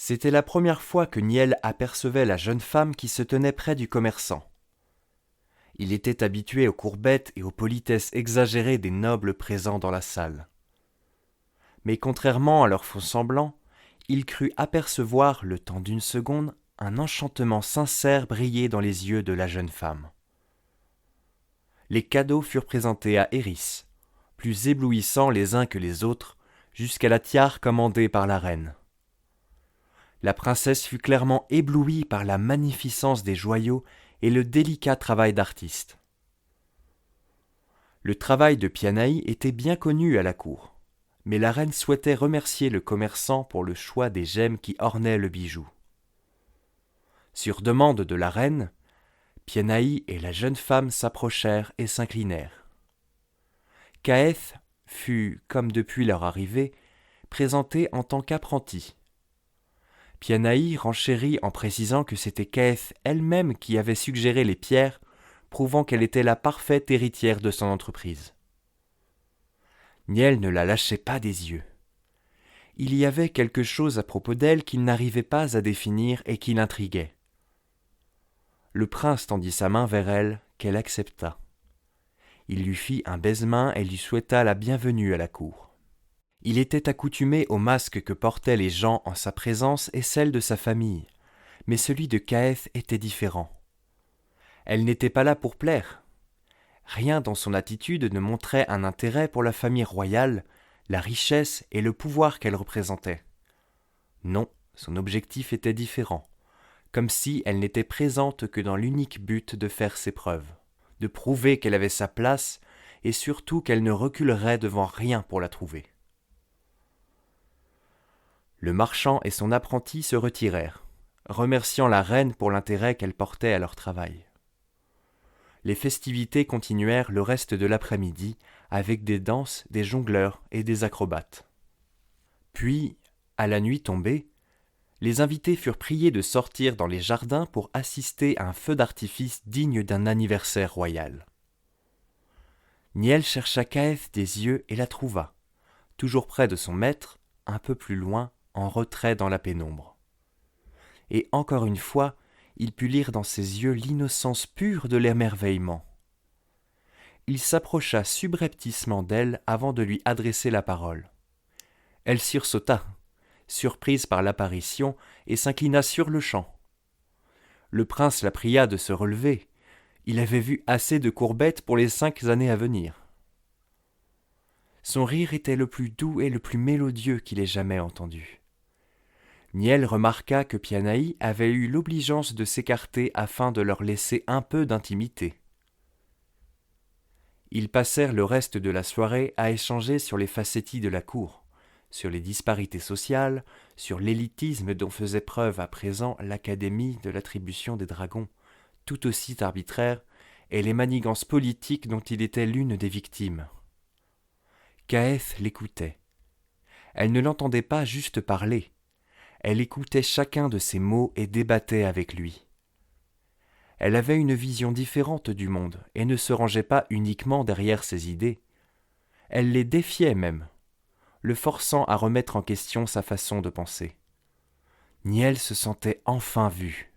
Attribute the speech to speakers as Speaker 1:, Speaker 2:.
Speaker 1: C'était la première fois que Niel apercevait la jeune femme qui se tenait près du commerçant. Il était habitué aux courbettes et aux politesses exagérées des nobles présents dans la salle. Mais contrairement à leur faux semblant, il crut apercevoir, le temps d'une seconde, un enchantement sincère briller dans les yeux de la jeune femme. Les cadeaux furent présentés à Eris, plus éblouissants les uns que les autres, jusqu'à la tiare commandée par la reine. La princesse fut clairement éblouie par la magnificence des joyaux et le délicat travail d'artiste. Le travail de Pianaï était bien connu à la cour, mais la reine souhaitait remercier le commerçant pour le choix des gemmes qui ornaient le bijou. Sur demande de la reine, Pianaï et la jeune femme s'approchèrent et s'inclinèrent. Caëth fut, comme depuis leur arrivée, présenté en tant qu'apprenti. Pianaï renchérit en précisant que c'était Caëth elle-même qui avait suggéré les pierres, prouvant qu'elle était la parfaite héritière de son entreprise. Niel ne la lâchait pas des yeux. Il y avait quelque chose à propos d'elle qu'il n'arrivait pas à définir et qui l'intriguait. Le prince tendit sa main vers elle, qu'elle accepta. Il lui fit un baise-main et lui souhaita la bienvenue à la cour. Il était accoutumé au masque que portaient les gens en sa présence et celle de sa famille, mais celui de Caëth était différent. Elle n'était pas là pour plaire. Rien dans son attitude ne montrait un intérêt pour la famille royale, la richesse et le pouvoir qu'elle représentait. Non, son objectif était différent, comme si elle n'était présente que dans l'unique but de faire ses preuves, de prouver qu'elle avait sa place et surtout qu'elle ne reculerait devant rien pour la trouver. Le marchand et son apprenti se retirèrent, remerciant la reine pour l'intérêt qu'elle portait à leur travail. Les festivités continuèrent le reste de l'après-midi avec des danses, des jongleurs et des acrobates. Puis, à la nuit tombée, les invités furent priés de sortir dans les jardins pour assister à un feu d'artifice digne d'un anniversaire royal. Niel chercha Caëth des yeux et la trouva, toujours près de son maître, un peu plus loin, en retrait dans la pénombre. Et encore une fois, il put lire dans ses yeux l'innocence pure de l'émerveillement. Il s'approcha subrepticement d'elle avant de lui adresser la parole. Elle sursauta, surprise par l'apparition, et s'inclina sur-le-champ. Le prince la pria de se relever. Il avait vu assez de courbettes pour les 5 années à venir. Son rire était le plus doux et le plus mélodieux qu'il ait jamais entendu. Niel remarqua que Pianaï avait eu l'obligeance de s'écarter afin de leur laisser un peu d'intimité. Ils passèrent le reste de la soirée à échanger sur les facéties de la cour, sur les disparités sociales, sur l'élitisme dont faisait preuve à présent l'Académie de l'attribution des dragons, tout aussi arbitraire, et les manigances politiques dont il était l'une des victimes. Caëth l'écoutait. Elle ne l'entendait pas juste parler. Elle écoutait chacun de ses mots et débattait avec lui. Elle avait une vision différente du monde et ne se rangeait pas uniquement derrière ses idées. Elle les défiait même, le forçant à remettre en question sa façon de penser. Niel se sentait enfin vu.